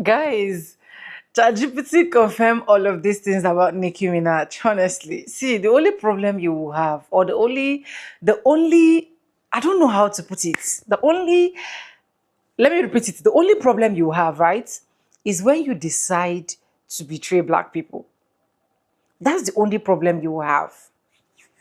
Guys, ChatGPT confirm all of these things about Nicki Minaj. Honestly, see, the only problem you will have, or the only, I don't know how to put it. Let me repeat it. The only problem you have, right, is when you decide to betray black people. That's the only problem you will have.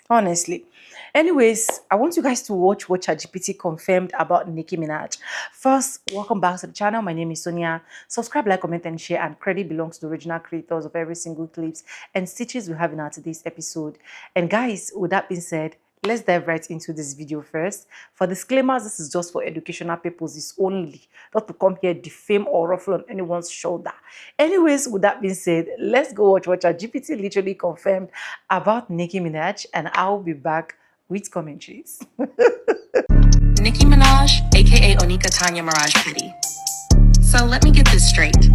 Honestly. Anyways, I want you guys to watch what ChatGPT confirmed about Nicki Minaj. First, welcome back to the channel. My name is Sonia. Subscribe, like, comment, and share. And credit belongs to the original creators of every single clips and stitches we have in our today's episode. And guys, with that being said, let's dive right into this video first. For disclaimers, this is just for educational purposes only, not to come here defame or ruffle on anyone's shoulder. Anyways, with that being said, let's go watch what ChatGPT literally confirmed about Nicki Minaj, and I'll be back with commentaries. Nicki Minaj, aka Onika Tanya Mirage Petty. So let me get this straight.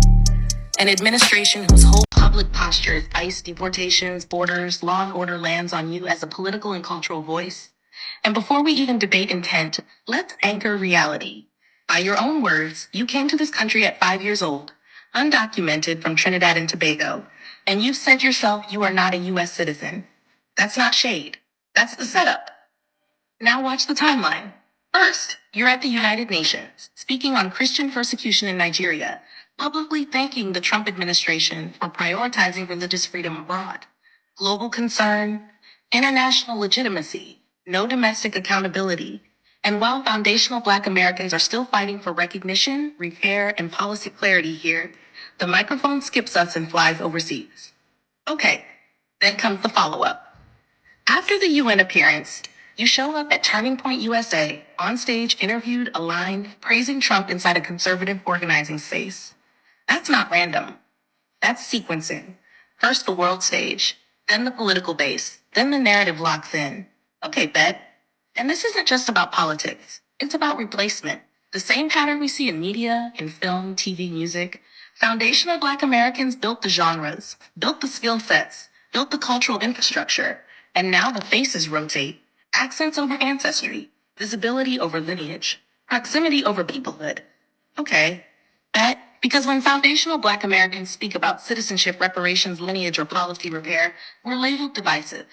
An administration whose whole public posture is ICE, deportations, borders, law and order lands on you as a political and cultural voice. And before we even debate intent, let's anchor reality. By your own words, you came to this country at 5 years old, undocumented from Trinidad and Tobago, and you've said yourself you are not a U.S. citizen. That's not shade. That's the setup. Now watch the timeline. First, you're at the United Nations, speaking on Christian persecution in Nigeria, publicly thanking the Trump administration for prioritizing religious freedom abroad. Global concern, international legitimacy, no domestic accountability. And while foundational Black Americans are still fighting for recognition, repair, and policy clarity here, the microphone skips us and flies overseas. Okay, then comes the follow-up. After the UN appearance, you show up at Turning Point USA, on stage, interviewed, aligned, praising Trump inside a conservative organizing space. That's not random. That's sequencing. First the world stage, then the political base, then the narrative locks in. Okay, bet. And this isn't just about politics. It's about replacement. The same pattern we see in media, in film, TV, music. Foundational Black Americans built the genres, built the skill sets, built the cultural infrastructure. And now the faces rotate. Accents over ancestry, visibility over lineage, proximity over peoplehood. Okay, bet. Because when foundational Black Americans speak about citizenship, reparations, lineage, or policy repair, we're labeled divisive.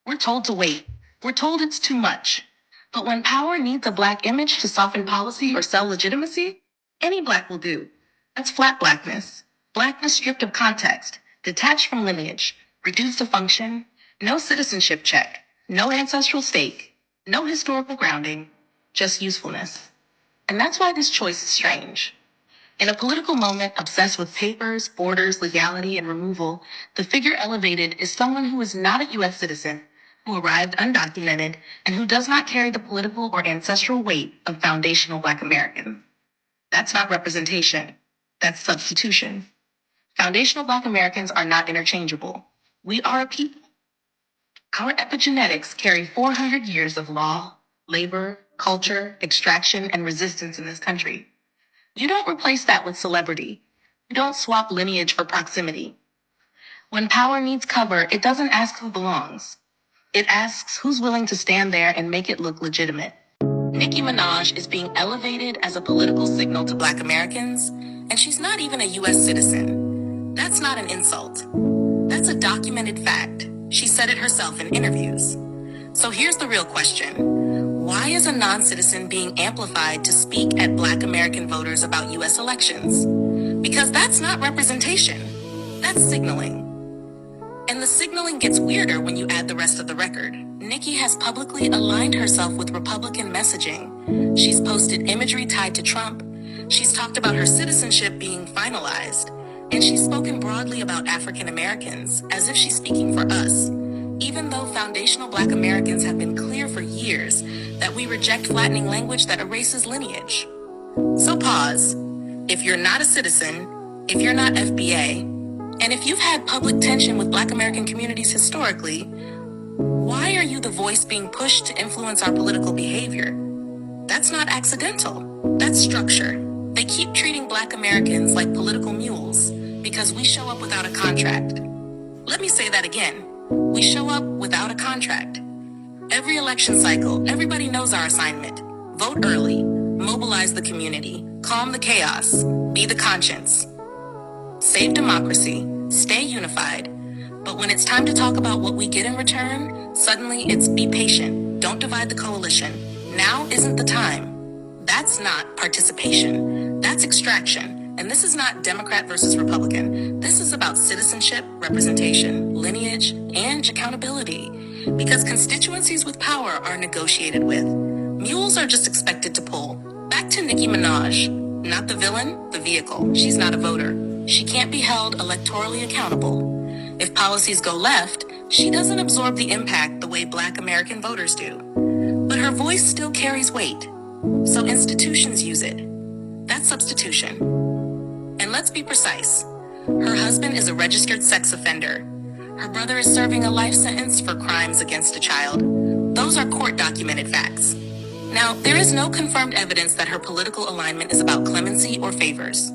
We're told to wait. We're told it's too much. But when power needs a Black image to soften policy or sell legitimacy, any Black will do. That's flat Blackness. Blackness stripped of context, detached from lineage, reduced to function, no citizenship check, no ancestral stake, no historical grounding, just usefulness. And that's why this choice is strange. In a political moment obsessed with papers, borders, legality, and removal, the figure elevated is someone who is not a U.S. citizen, who arrived undocumented, and who does not carry the political or ancestral weight of foundational Black Americans. That's not representation. That's substitution. Foundational Black Americans are not interchangeable. We are a people. Our epigenetics carry 400 years of law, labor, culture, extraction, and resistance in this country. You don't replace that with celebrity. You don't swap lineage for proximity. When power needs cover, it doesn't ask who belongs. It asks who's willing to stand there and make it look legitimate. Nicki Minaj is being elevated as a political signal to Black Americans, and she's not even a U.S. citizen. That's not an insult. That's a documented fact. She said it herself in interviews. So here's the real question. Why is a non-citizen being amplified to speak at Black American voters about U.S. elections? Because that's not representation. That's signaling. And the signaling gets weirder when you add the rest of the record. Nicki has publicly aligned herself with Republican messaging. She's posted imagery tied to Trump. She's talked about her citizenship being finalized. And she's spoken broadly about African Americans, as if she's speaking for us, even though foundational Black Americans have been clear for years that we reject flattening language that erases lineage. So pause. If you're not a citizen, if you're not FBA, and if you've had public tension with Black American communities historically, why are you the voice being pushed to influence our political behavior? That's not accidental. That's structure. They keep treating Black Americans like political mules because we show up without a contract. Let me say that again. We show up without a contract. Every election cycle, everybody knows our assignment. Vote early, mobilize the community, calm the chaos, be the conscience. Save democracy, stay unified. But when it's time to talk about what we get in return, suddenly it's be patient, don't divide the coalition. Now isn't the time. That's not participation. That's extraction. And this is not Democrat versus Republican. This is about citizenship, representation, lineage, and accountability. Because constituencies with power are negotiated with. Mules are just expected to pull. Back to Nicki Minaj. Not the villain, the vehicle. She's not a voter. She can't be held electorally accountable. If policies go left, she doesn't absorb the impact the way Black American voters do. But her voice still carries weight. So institutions use it. That's substitution. And let's be precise. Her husband is a registered sex offender. Her brother is serving a life sentence for crimes against a child. Those are court-documented facts. Now, there is no confirmed evidence that her political alignment is about clemency or favors.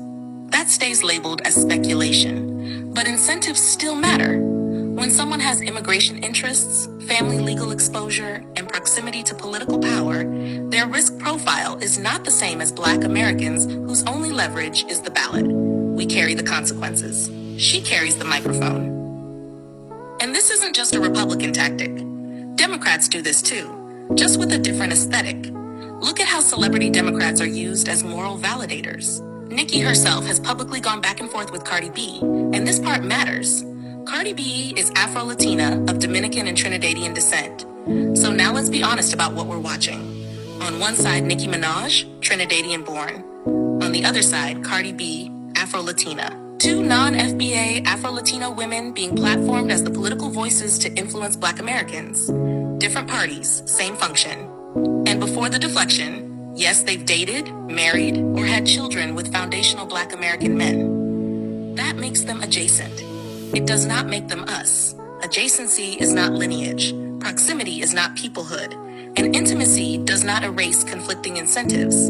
That stays labeled as speculation. But incentives still matter. When someone has immigration interests, family legal exposure, and proximity to political power, their risk profile is not the same as Black Americans whose only leverage is the ballot. We carry the consequences. She carries the microphone. And this isn't just a Republican tactic. Democrats do this too, just with a different aesthetic. Look at how celebrity Democrats are used as moral validators. Nicki herself has publicly gone back and forth with Cardi B, and this part matters. Cardi B is Afro-Latina of Dominican and Trinidadian descent. So now let's be honest about what we're watching. On one side, Nicki Minaj, Trinidadian-born. On the other side, Cardi B, Afro-Latina. Two non-FBA Afro-Latino women being platformed as the political voices to influence Black Americans. Different parties, same function. And before the deflection, yes, they've dated, married, or had children with foundational Black American men. That makes them adjacent. It does not make them us. Adjacency is not lineage. Proximity is not peoplehood. And intimacy does not erase conflicting incentives.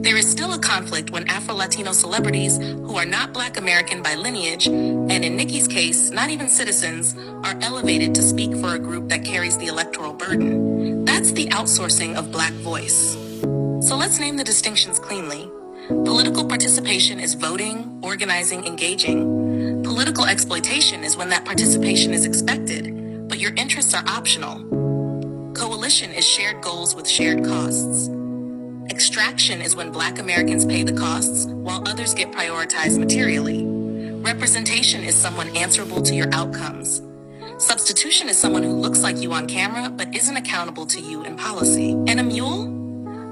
There is still a conflict when Afro-Latino celebrities who are not Black American by lineage, and in Nicki's case, not even citizens, are elevated to speak for a group that carries the electoral burden. That's the outsourcing of Black voice. So let's name the distinctions cleanly. Political participation is voting, organizing, engaging. Political exploitation is when that participation is expected, but your interests are optional. Coalition is shared goals with shared costs. Extraction is when Black Americans pay the costs while others get prioritized materially. Representation is someone answerable to your outcomes. Substitution is someone who looks like you on camera but isn't accountable to you in policy. And a mule?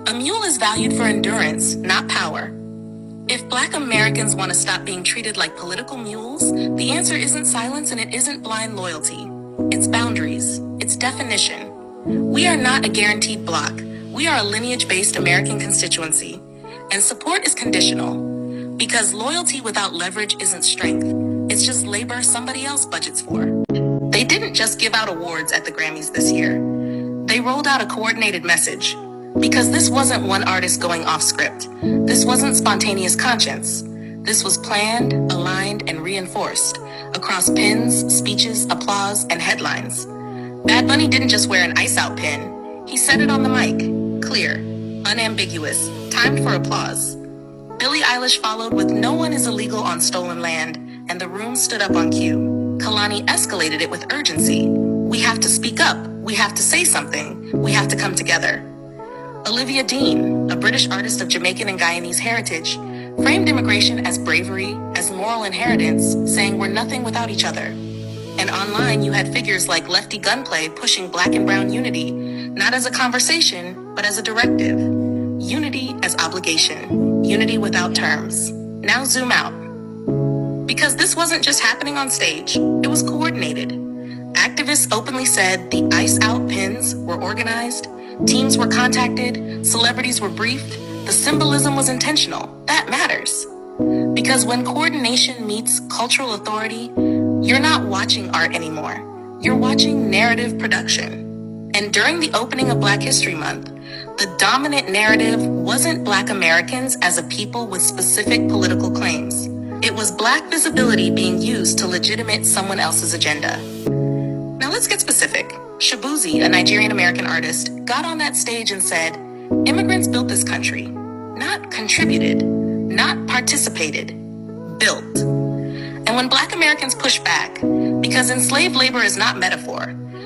A mule is valued for endurance, not power. If Black Americans want to stop being treated like political mules, the answer isn't silence and it isn't blind loyalty. It's boundaries. It's definition. We are not a guaranteed block. We are a lineage-based American constituency. And support is conditional. Because loyalty without leverage isn't strength. It's just labor somebody else budgets for. They didn't just give out awards at the Grammys this year. They rolled out a coordinated message. Because this wasn't one artist going off script. This wasn't spontaneous conscience. This was planned, aligned, and reinforced across pins, speeches, applause, and headlines. Bad Bunny didn't just wear an Ice Out pin. He said it on the mic. Clear, unambiguous, timed for applause. Billie Eilish followed with "No one is illegal on stolen land," and the room stood up on cue. Kalani escalated it with urgency. We have to speak up. We have to say something. We have to come together. Olivia Dean, a British artist of Jamaican and Guyanese heritage, framed immigration as bravery, as moral inheritance, saying we're nothing without each other. And online, you had figures like Lefty Gunplay pushing Black and brown unity, not as a conversation, but as a directive. Unity as obligation. Unity without terms. Now zoom out. Because this wasn't just happening on stage, it was coordinated. Activists openly said the Ice Out pins were organized, teams were contacted, celebrities were briefed. The symbolism was intentional. That matters. Because when coordination meets cultural authority, you're not watching art anymore. You're watching narrative production. And during the opening of Black History Month, the dominant narrative wasn't Black Americans as a people with specific political claims. It was Black visibility being used to legitimate someone else's agenda. Now let's let's get specific. Shabuzi, a Nigerian American artist, got on that stage and said, immigrants built this country, not contributed, not participated, built. And when Black Americans push back, because enslaved labor is not metaphor,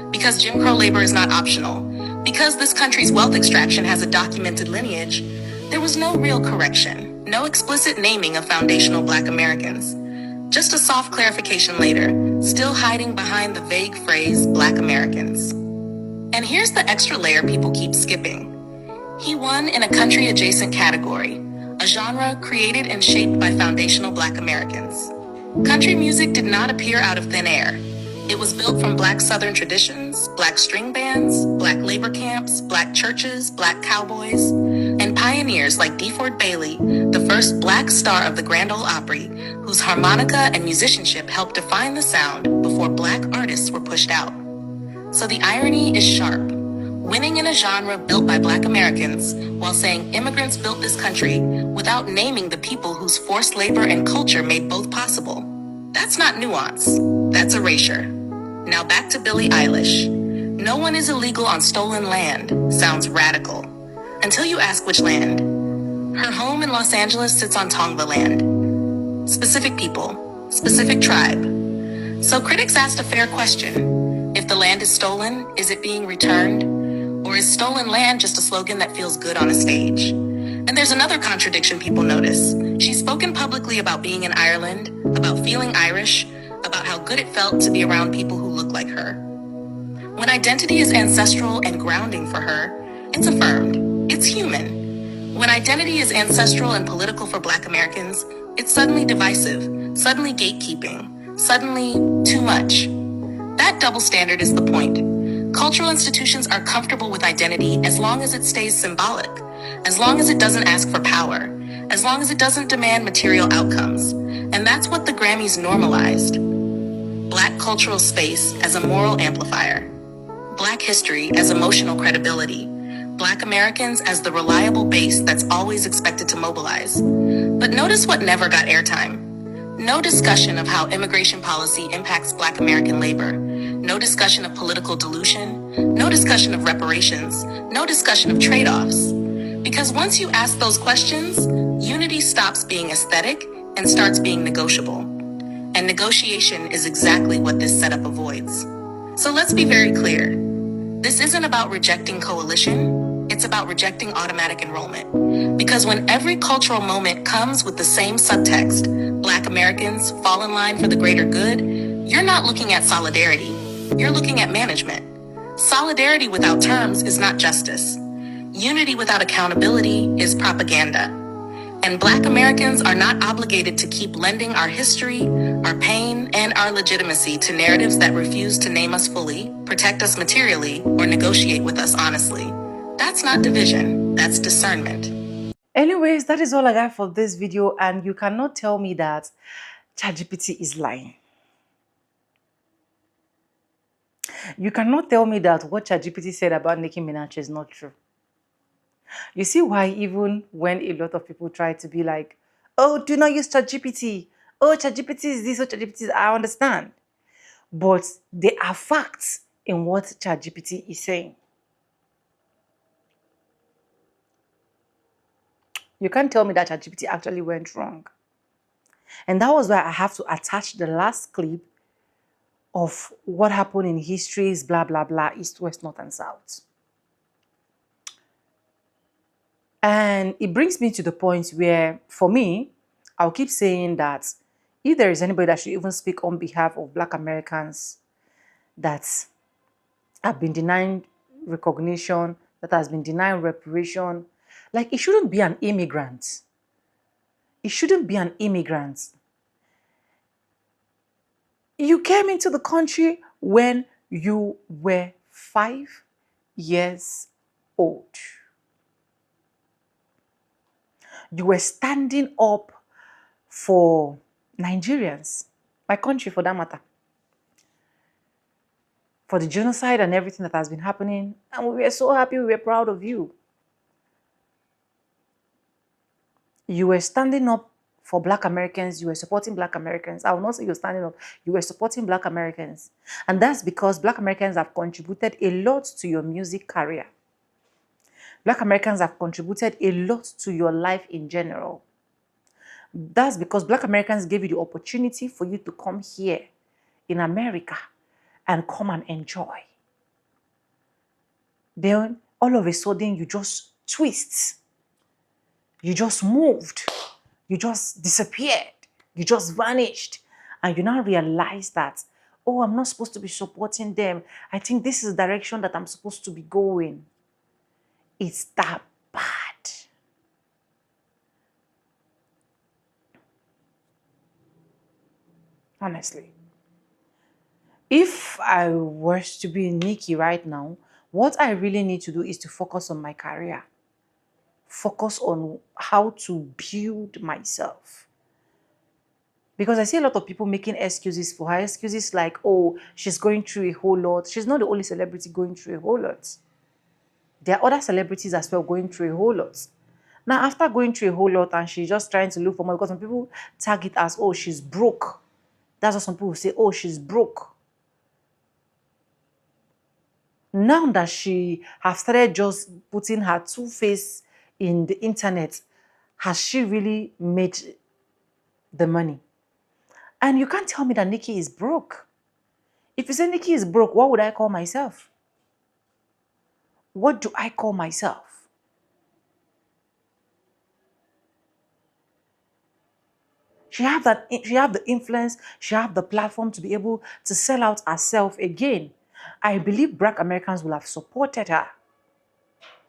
because Jim Crow labor is not optional, because this country's wealth extraction has a documented lineage, there was no real correction, no explicit naming of foundational Black Americans. Just a soft clarification later, still hiding behind the vague phrase Black Americans. And here's the extra layer people keep skipping. He won in a country-adjacent category, a genre created and shaped by foundational Black Americans. Country music did not appear out of thin air. It was built from Black Southern traditions, Black string bands, Black labor camps, Black churches, Black cowboys, and pioneers like DeFord Bailey, the first Black star of the Grand Ole Opry, whose harmonica and musicianship helped define the sound before Black artists were pushed out. So the irony is sharp. Winning in a genre built by Black Americans while saying immigrants built this country without naming the people whose forced labor and culture made both possible. That's not nuance. That's erasure. Now back to Billie Eilish. No one is illegal on stolen land sounds radical. Until you ask which land. Her home in Los Angeles sits on Tongva land. Specific people, specific tribe. So critics asked a fair question. If the land is stolen, is it being returned? Or is stolen land just a slogan that feels good on a stage? And there's another contradiction people notice. She's spoken publicly about being in Ireland, about feeling Irish, about how good it felt to be around people who look like her. When identity is ancestral and grounding for her, it's affirmed. It's human. When identity is ancestral and political for Black Americans, it's suddenly divisive, suddenly gatekeeping, suddenly too much. That double standard is the point. Cultural institutions are comfortable with identity as long as it stays symbolic, as long as it doesn't ask for power, as long as it doesn't demand material outcomes. And that's what the Grammys normalized. Black cultural space as a moral amplifier. Black history as emotional credibility. Black Americans as the reliable base that's always expected to mobilize. But notice what never got airtime. No discussion of how immigration policy impacts Black American labor. No discussion of political dilution. No discussion of reparations. No discussion of trade-offs. Because once you ask those questions, unity stops being aesthetic and starts being negotiable. And negotiation is exactly what this setup avoids. So let's be very clear. This isn't about rejecting coalition. It's about rejecting automatic enrollment. Because when every cultural moment comes with the same subtext, Black Americans fall in line for the greater good, you're not looking at solidarity. You're looking at management. Solidarity without terms is not justice. Unity without accountability is propaganda. And Black Americans are not obligated to keep lending our history, our pain, and our legitimacy to narratives that refuse to name us fully, protect us materially, or negotiate with us honestly. That's not division, that's discernment. Anyways, that is all I got for this video, and you cannot tell me that ChatGPT is lying. You cannot tell me that what ChatGPT said about Nicki Minaj is not true. You see why even when a lot of people try to be like, oh, do not use ChatGPT. Oh, ChatGPT is this, oh, ChatGPT is, I understand. But there are facts in what ChatGPT is saying. You can't tell me that ChatGPT actually went wrong. And that was why I have to attach the last clip of what happened in histories, blah, blah, blah, east, west, north, and south. And it brings me to the point where, for me, I'll keep saying that if there is anybody that should even speak on behalf of Black Americans that have been denied recognition, that has been denied reparation, like, it shouldn't be an immigrant. It shouldn't be an immigrant. You came into the country when you were 5 years old. You were standing up for Nigerians, my country for that matter, for the genocide and everything that has been happening. And we were so happy, we were proud of you. You were standing up for Black Americans, you were supporting Black Americans. I will not say you're standing up, you were supporting Black Americans. And that's because Black Americans have contributed a lot to your music career. Black Americans have contributed a lot to your life in general. That's because Black Americans gave you the opportunity for you to come here in America and come and enjoy. Then all of a sudden you just twist. You just moved. You just disappeared. You just vanished. And you now realize that, oh, I'm not supposed to be supporting them. I think this is the direction that I'm supposed to be going. It's that bad. Honestly. If I were to be Nicki right now, what I really need to do is to focus on my career. Focus on how to build myself. Because I see a lot of people making excuses for her. Excuses like, oh, she's going through a whole lot. She's not the only celebrity going through a whole lot. There are other celebrities as well going through a whole lot. Now, after going through a whole lot and she's just trying to look for more, because some people tag it as, oh, she's broke. That's what some people say, oh, she's broke. Now that she has started just putting her two-face in the internet, has she really made the money? And you can't tell me that Nicki is broke. If you say Nicki is broke, what would I call myself? What do I call myself? She have the influence, she have the platform to be able to sell out herself again. I believe Black Americans will have supported her.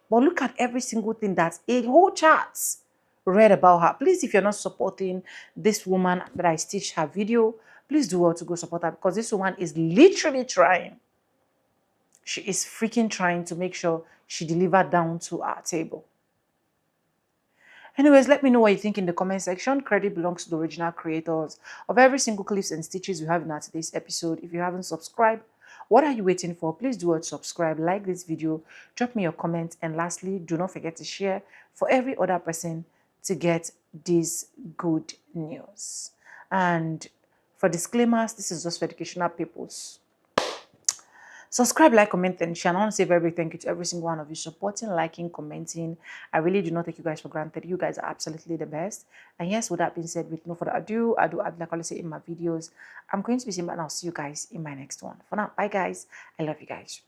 But look at every single thing that a whole chart read about her. Please, if you're not supporting this woman that I stitched her video, please do well to go support her, because this woman is literally trying. She is freaking trying to make sure she delivered down to our table. Anyways, let me know what you think in the comment section. Credit belongs to the original creators of every single clips and stitches we have in our today's episode. If you haven't subscribed, what are you waiting for? Please do subscribe, like this video, drop me your comment, and lastly, do not forget to share for every other person to get this good news. And for disclaimers, this is just for educational purposes. Subscribe, like, comment, and share. And I want to say a very big thank you to every single one of you supporting, liking, commenting. I really do not take you guys for granted. You guys are absolutely the best. And yes, with that being said, with no further ado, like I always say in my videos, I'm going to be saying, and I'll see you guys in my next one. For now, bye guys. I love you guys.